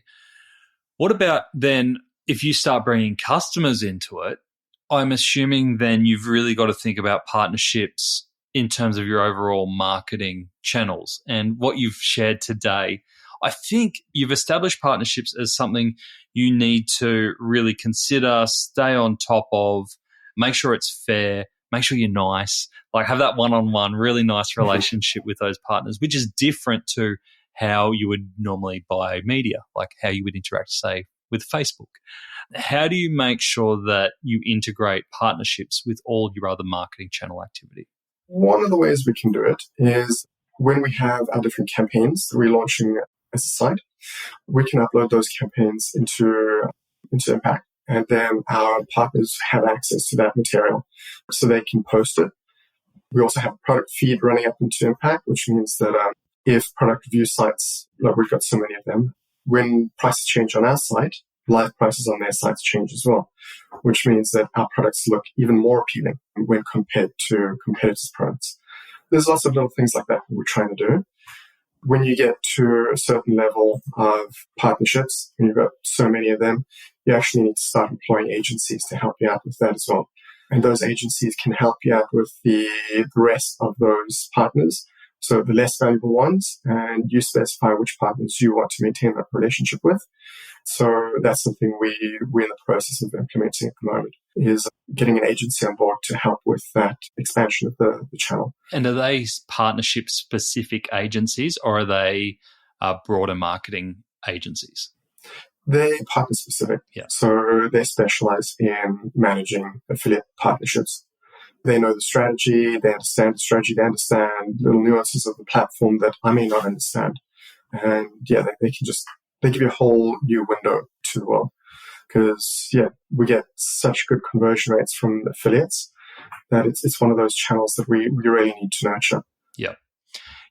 What about then if you start bringing customers into it? I'm assuming then you've really got to think about partnerships in terms of your overall marketing channels. And what you've shared today, I think you've established partnerships as something you need to really consider, stay on top of, make sure it's fair, make sure you're nice, like have that one-on-one, really nice relationship with those partners, which is different to how you would normally buy media, like how you would interact, say, with Facebook. How do you make sure that you integrate partnerships with all your other marketing channel activity? One of the ways we can do it is when we have our different campaigns that we're launching as a site, we can upload those campaigns into Impact. And then our partners have access to that material so they can post it. We also have a product feed running up into Impact, which means that if product review sites, like we've got so many of them, when prices change on our site, live prices on their sites change as well, which means that our products look even more appealing when compared to competitors' products. There's lots of little things like that we're trying to do. When you get to a certain level of partnerships, and you've got so many of them, you actually need to start employing agencies to help you out with that as well. And those agencies can help you out with the rest of those partners. So the less valuable ones, and you specify which partners you want to maintain that relationship with. So that's something we're in the process of implementing at the moment, is getting an agency on board to help with that expansion of the channel. And are they partnership-specific agencies, or are they broader marketing agencies? They're partner specific. Yeah. So they specialize in managing affiliate partnerships. They know the strategy, they understand the strategy, they understand little nuances of the platform that I may not understand. And yeah, they give you a whole new window to the world. Because yeah, we get such good conversion rates from affiliates that it's one of those channels that we really need to nurture. Yeah.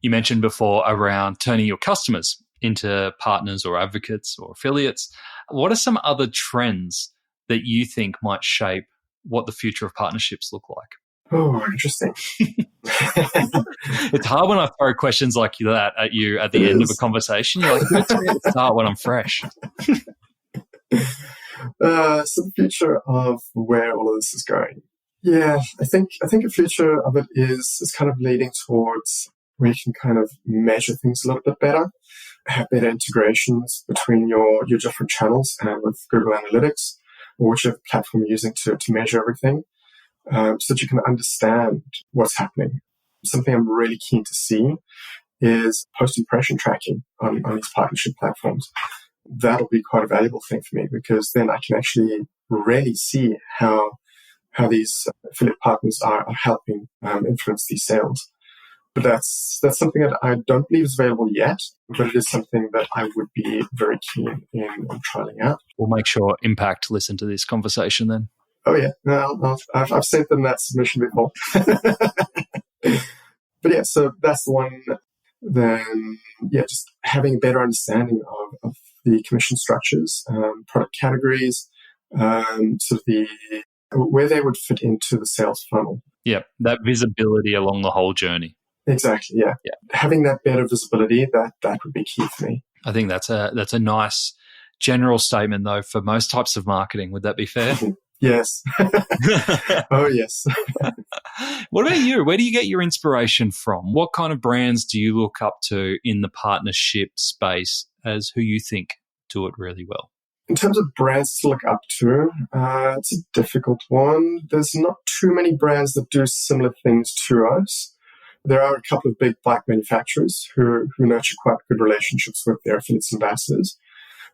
You mentioned before around turning your customers into partners or advocates or affiliates. What are some other trends that you think might shape what the future of partnerships look like? Oh, interesting. It's hard when I throw questions like that at you at the end of a conversation. You're like, let's start when I'm fresh. So the future of where all of this is going. Yeah, I think a future of it is kind of leading towards where you can kind of measure things a little bit better, have better integrations between your different channels and with Google Analytics or whichever platform you're using to measure everything, so that you can understand what's happening. Something I'm really keen to see is post-impression tracking on these partnership platforms. That'll be quite a valuable thing for me because then I can actually really see how these affiliate partners are helping influence these sales. But that's something that I don't believe is available yet, but it is something that I would be very keen in trialing out. We'll make sure Impact listen to this conversation then. Oh yeah, no, I've sent them that submission before. But yeah, so that's the one. Then yeah, just having a better understanding of the commission structures, product categories, sort of where they would fit into the sales funnel. Yeah, that visibility along the whole journey. Exactly. Yeah. Having that better visibility, that would be key for me. I think that's a nice general statement though for most types of marketing. Would that be fair? Yes. Oh yes. What about you? Where do you get your inspiration from? What kind of brands do you look up to in the partnership space as who you think do it really well? In terms of brands to look up to, it's a difficult one. There's not too many brands that do similar things to us. There are a couple of big bike manufacturers who nurture quite good relationships with their affiliates and ambassadors.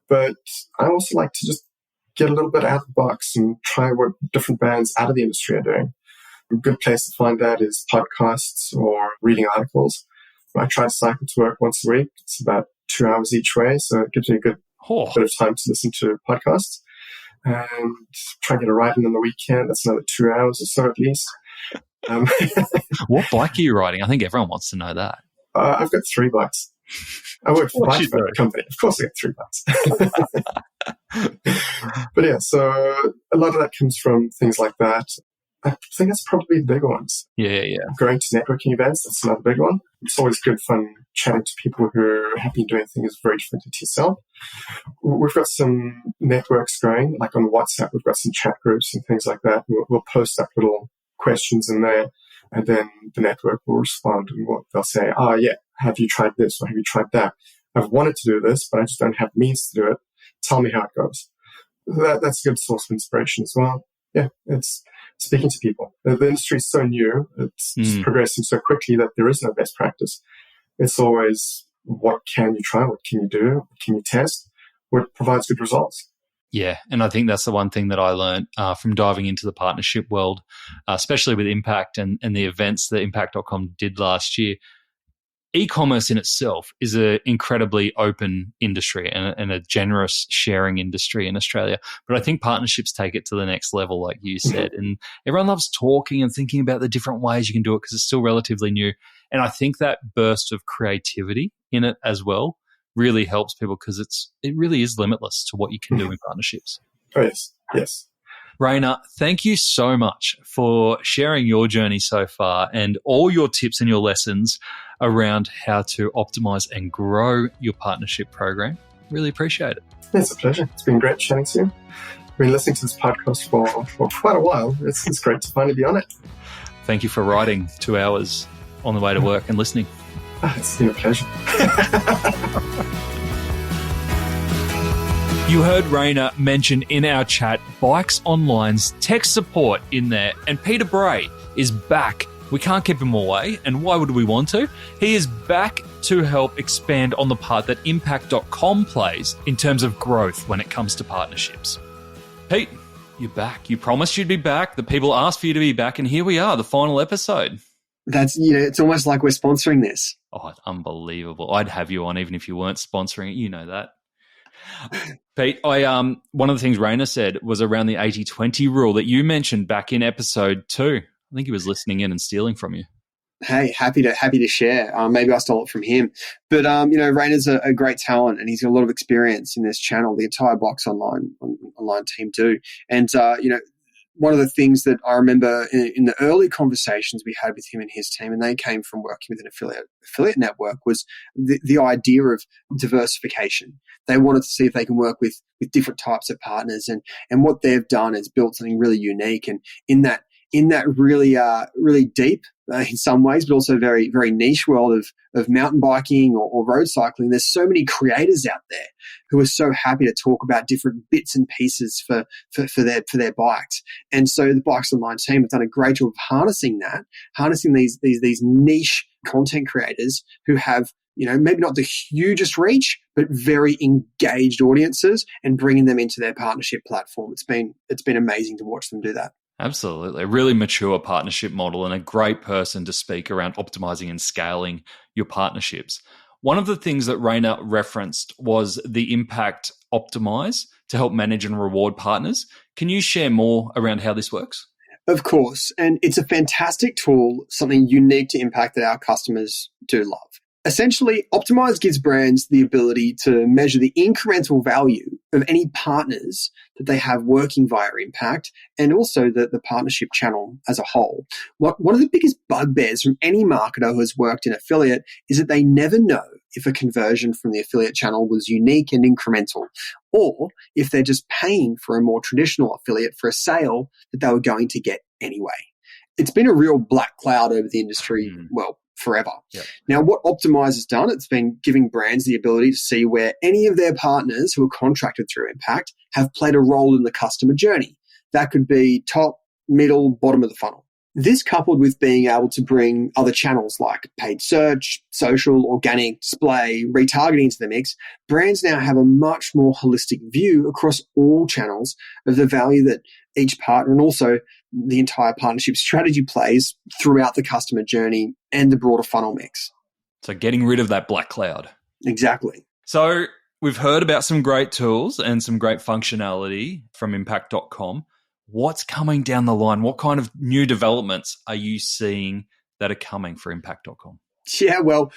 But I also like to just get a little bit out of the box and try what different brands out of the industry are doing. A good place to find that is podcasts or reading articles. I try to cycle to work once a week. It's about 2 hours each way, so it gives me a good bit of time to listen to podcasts. And try to get a ride in on the weekend. That's another 2 hours or so at least. What bike are you riding? I think everyone wants to know that. I've got 3 bikes. I work for a bike company. Of course I got 3 bikes. But yeah, so a lot of that comes from things like that. I think that's probably the bigger ones. Yeah. Going to networking events, that's another big one. It's always good fun chatting to people who have been doing things very different to yourself. We've got some networks going, like on WhatsApp, we've got some chat groups and things like that. We'll post up little questions in there, and then the network will respond and they'll say, yeah, have you tried this or have you tried that? I've wanted to do this, but I just don't have means to do it. Tell me how it goes. That's a good source of inspiration as well. Yeah, it's speaking to people. The industry is so new. It's just progressing so quickly that there is no best practice. It's always, what can you try? What can you do? What can you test? What provides good results? Yeah, and I think that's the one thing that I learned from diving into the partnership world, especially with Impact and the events that Impact.com did last year. E-commerce in itself is an incredibly open industry and a generous sharing industry in Australia. But I think partnerships take it to the next level, like you said. And everyone loves talking and thinking about the different ways you can do it because it's still relatively new. And I think that burst of creativity in it as well really helps people because it really is limitless to what you can do in partnerships. Oh, yes. Rainer, thank you so much for sharing your journey so far and all your tips and your lessons around how to optimize and grow your partnership program. Really appreciate it. It's a pleasure. It's been great chatting to you. I've been listening to this podcast for quite a while. It's great to finally be on it. Thank you for riding 2 hours on the way to work and listening. It's been a pleasure. You heard Rainer mention in our chat Bikes Online's tech support in there, and Peter Bray is back We can't keep him away, and why would we want to? He is back to help expand on the part that Impact.com plays in terms of growth when it comes to partnerships. Pete, you're back. You promised you'd be back. The people asked for you to be back, and here we are, the final episode. That's, it's almost like we're sponsoring this. Oh, it's unbelievable. I'd have you on even if you weren't sponsoring it. You know that. Pete, one of the things Rainer said was around the 80-20 rule that you mentioned back in episode 2. I think he was listening in and stealing from you. Hey, happy to share. Maybe I stole it from him. But, Rainer's a great talent and he's got a lot of experience in this channel. The entire Box online team do. And, one of the things that I remember in the early conversations we had with him and his team, and they came from working with an affiliate network, was the idea of diversification. They wanted to see if they can work with different types of partners, and what they've done is built something really unique. And in that really deep, in some ways, but also very, very niche world of mountain biking or road cycling, there's so many creators out there who are so happy to talk about different bits and pieces for their bikes. And so the Bikes Online team have done a great job of harnessing these niche content creators who have, maybe not the hugest reach, but very engaged audiences, and bringing them into their partnership platform. It's been amazing to watch them do that. Absolutely. A really mature partnership model and a great person to speak around optimizing and scaling your partnerships. One of the things that Rainer referenced was the Impact Optimise to help manage and reward partners. Can you share more around how this works? Of course. And it's a fantastic tool, something unique to Impact that our customers do love. Essentially, Optimise gives brands the ability to measure the incremental value of any partners that they have working via Impact, and also the partnership channel as a whole. One of the biggest bugbears from any marketer who has worked in affiliate is that they never know if a conversion from the affiliate channel was unique and incremental, or if they're just paying for a more traditional affiliate for a sale that they were going to get anyway. It's been a real black cloud over the industry, forever. Yep. Now, what Optimise has done, it's been giving brands the ability to see where any of their partners who are contracted through Impact have played a role in the customer journey. That could be top, middle, bottom of the funnel. This, coupled with being able to bring other channels like paid search, social, organic, display, retargeting into the mix, brands now have a much more holistic view across all channels of the value that each partner and also the entire partnership strategy plays throughout the customer journey and the broader funnel mix. So getting rid of that black cloud. Exactly. So we've heard about some great tools and some great functionality from Impact.com. What's coming down the line? What kind of new developments are you seeing that are coming for Impact.com? Yeah, well,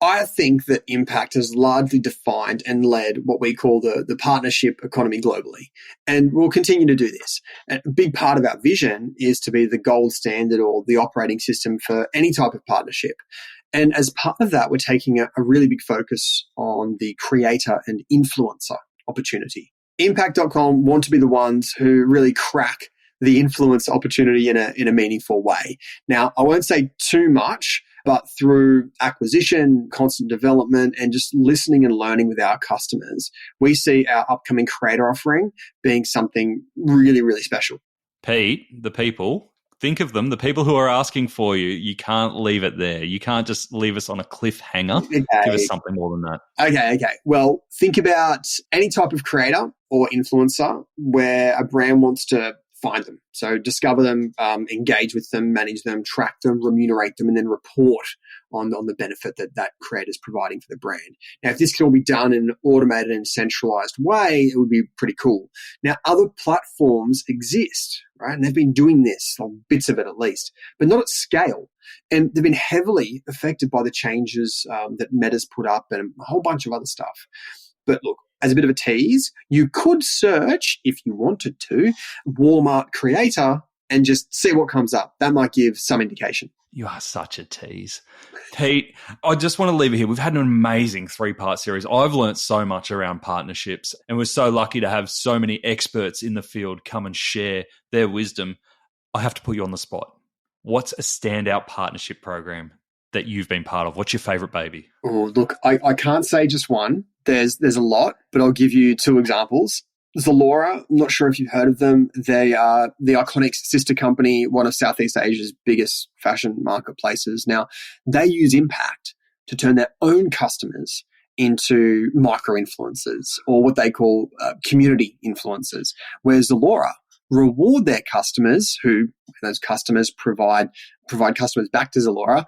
I think that Impact has largely defined and led what we call the partnership economy globally. And we'll continue to do this. And a big part of our vision is to be the gold standard or the operating system for any type of partnership. And as part of that, we're taking a really big focus on the creator and influencer opportunity. Impact.com want to be the ones who really crack the influence opportunity in a meaningful way. Now, I won't say too much, but through acquisition, constant development, and just listening and learning with our customers, we see our upcoming creator offering being something really, really special. Pete, the people, think of them, the people who are asking for you. You can't leave it there. You can't just leave us on a cliffhanger. Okay. Give us something more than that. Okay. Well, think about any type of creator or influencer where a brand wants to find them. So discover them, engage with them, manage them, track them, remunerate them, and then report on the benefit that creator is providing for the brand. Now, if this can all be done in an automated and centralized way, it would be pretty cool. Now, other platforms exist, right? And they've been doing this, or bits of it at least, but not at scale. And they've been heavily affected by the changes that Meta's put up and a whole bunch of other stuff. But look, as a bit of a tease, you could search, if you wanted to, Walmart creator and just see what comes up. That might give some indication. You are such a tease. Pete, I just want to leave it here. We've had an amazing 3-part series. I've learned so much around partnerships, and we're so lucky to have so many experts in the field come and share their wisdom. I have to put you on the spot. What's a standout partnership program that you've been part of? What's your favorite baby? Oh, look, I can't say just one. There's a lot, but I'll give you 2 examples. Zalora, I'm not sure if you've heard of them. They are the iconic sister company, one of Southeast Asia's biggest fashion marketplaces. Now, they use Impact to turn their own customers into micro-influencers, or what they call community influencers, whereas Zalora reward their customers, who those customers provide customers back to Zalora.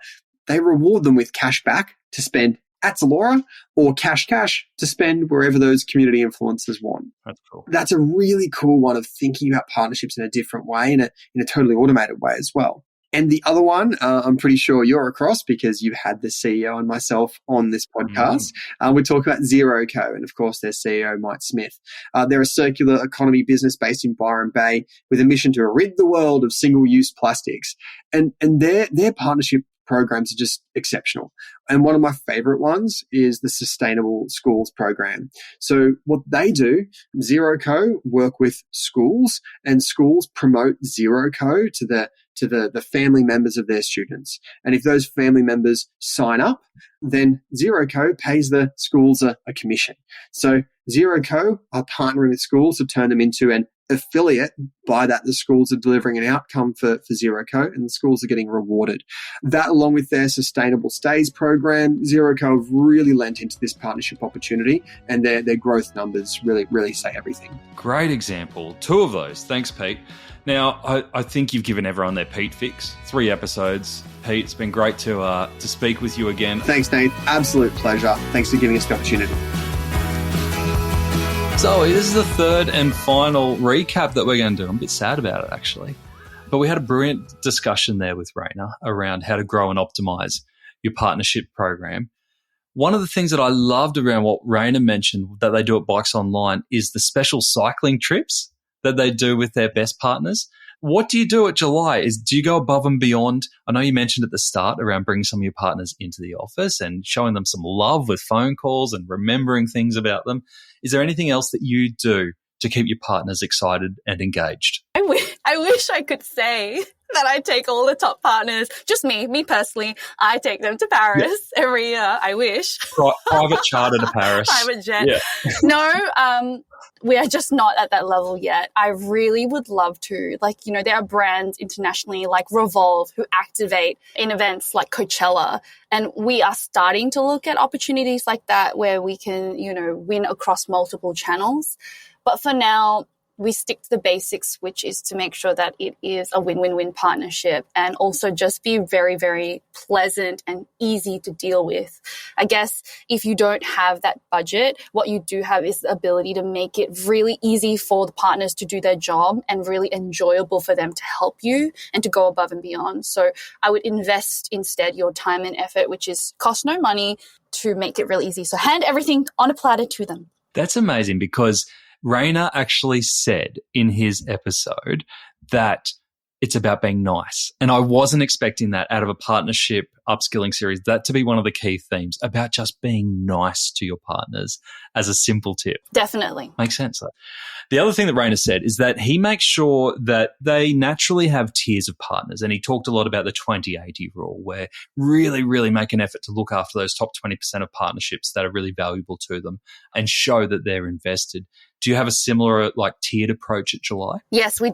They reward them with cash back to spend at Zalora, or cash to spend wherever those community influencers want. That's cool. That's a really cool one of thinking about partnerships in a different way, in a totally automated way as well. And the other one, I'm pretty sure you're across because you've had the CEO and myself on this podcast. We talk about Zero Co. And of course, their CEO, Mike Smith. They're a circular economy business based in Byron Bay with a mission to rid the world of single-use plastics. And their partnership programs are just exceptional. And one of my favorite ones is the Sustainable Schools program. So what they do, Zero Co work with schools, and schools promote Zero Co to the family members of their students. And if those family members sign up, then Zero Co pays the schools a commission. So Zero Co are partnering with schools to turn them into an affiliate. By that, the schools are delivering an outcome for Zero Co, and the schools are getting rewarded. That, along with their Sustainable Stays program, Zero Co have really lent into this partnership opportunity, and their growth numbers really say everything. Great example. 2 of those. Thanks, Pete. Now, I think you've given everyone their Pete fix. 3 episodes. Pete, it's been great to speak with you again. Thanks, Nate. Absolute pleasure. Thanks for giving us the opportunity. Zoe, this is the third and final recap that we're going to do. I'm a bit sad about it, actually. But we had a brilliant discussion there with Rainer around how to grow and optimize your partnership program. One of the things that I loved around what Rainer mentioned that they do at Bikes Online is the special cycling trips that they do with their best partners. What do you do at July? Do you go above and beyond? I know you mentioned at the start around bringing some of your partners into the office and showing them some love with phone calls and remembering things about them. Is there anything else that you do to keep your partners excited and engaged? I wish I could say that I take all the top partners, just me personally. I take them to Paris every year. I wish. Private charter to Paris. Private jet. Yeah. No, we are just not at that level yet. I really would love to. There are brands internationally like Revolve who activate in events like Coachella. And we are starting to look at opportunities like that where we can, win across multiple channels. But for now, we stick to the basics, which is to make sure that it is a win-win-win partnership and also just be very, very pleasant and easy to deal with. I guess if you don't have that budget, what you do have is the ability to make it really easy for the partners to do their job and really enjoyable for them to help you and to go above and beyond. So I would invest instead your time and effort, which is cost no money, to make it really easy. So hand everything on a platter to them. That's amazing because Rainer actually said in his episode that it's about being nice. And I wasn't expecting that out of a partnership upskilling series, that to be one of the key themes, about just being nice to your partners as a simple tip. Definitely. Makes sense. The other thing that Rainer said is that he makes sure that they naturally have tiers of partners. And he talked a lot about the 20-80 rule, where really make an effort to look after those top 20% of partnerships that are really valuable to them and show that they're invested. Do you have a similar tiered approach at July? Yes, we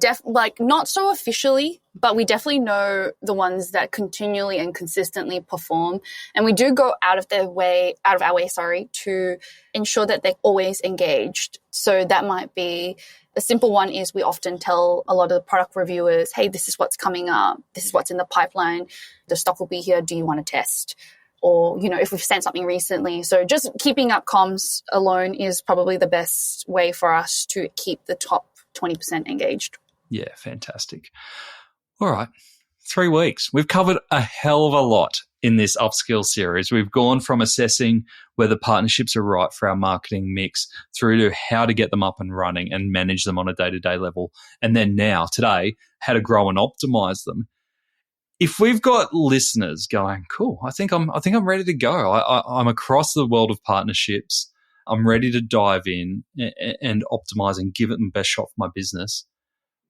not so officially, but we definitely know the ones that continually and consistently perform. And we do go out of our way, to ensure that they're always engaged. So that might be a simple one is we often tell a lot of the product reviewers, hey, this is what's coming up. This is what's in the pipeline. The stock will be here. Do you want to test? Or, if we've sent something recently. So just keeping up comms alone is probably the best way for us to keep the top 20% engaged. Yeah, fantastic. All right, 3 weeks. We've covered a hell of a lot in this upskill series. We've gone from assessing whether partnerships are right for our marketing mix through to how to get them up and running and manage them on a day-to-day level. And then now, today, how to grow and optimize them. If we've got listeners going, cool, I think I'm ready to go. I'm across the world of partnerships. I'm ready to dive in and optimize and give it the best shot for my business.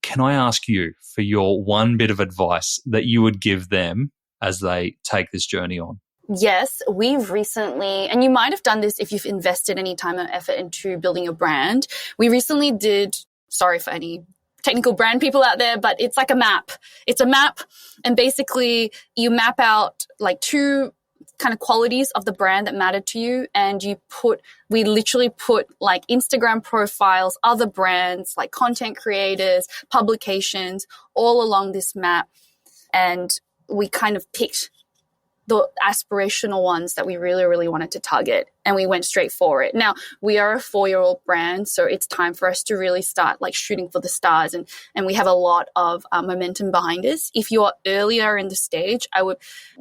Can I ask you for your one bit of advice that you would give them as they take this journey on? yes, we've recently, and you might have done this if you've invested any time or effort into building a brand. We recently did, sorry for any technical brand people out there, but it's like a map. It's a map, and basically you map out like 2 kind of qualities of the brand that matter to you, and we literally put like Instagram profiles, other brands, like content creators, publications, all along this map, and we kind of picked the aspirational ones that we really, really wanted to target, and we went straight for it. Now, we are a 4-year-old brand, so it's time for us to really start like shooting for the stars, and we have a lot of momentum behind us. If you are earlier in the stage, I would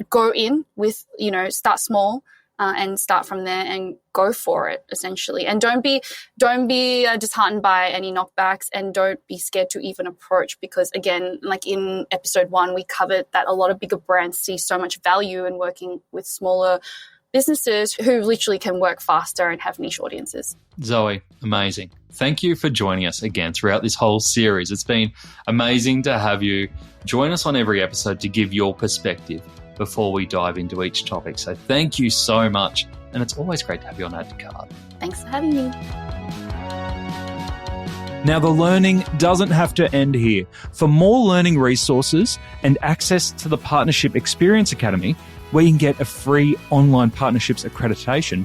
go in with, start small and start from there and go for it, essentially. And don't be disheartened by any knockbacks, and don't be scared to even approach, because again, like in episode 1, we covered that a lot of bigger brands see so much value in working with smaller businesses who literally can work faster and have niche audiences. Zoe, amazing. Thank you for joining us again throughout this whole series. It's been amazing to have you join us on every episode to give your perspective before we dive into each topic. So thank you so much. And it's always great to have you on Add To Cart. Thanks for having me. Now, the learning doesn't have to end here. For more learning resources and access to the Partnership Experience Academy, where you can get a free online partnerships accreditation,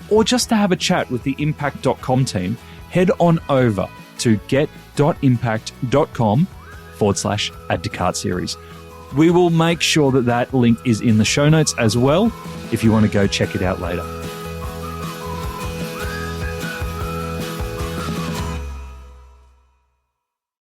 or just to have a chat with the impact.com team, head on over to get.impact.com/Add To Cart series. We will make sure that link is in the show notes as well if you want to go check it out later.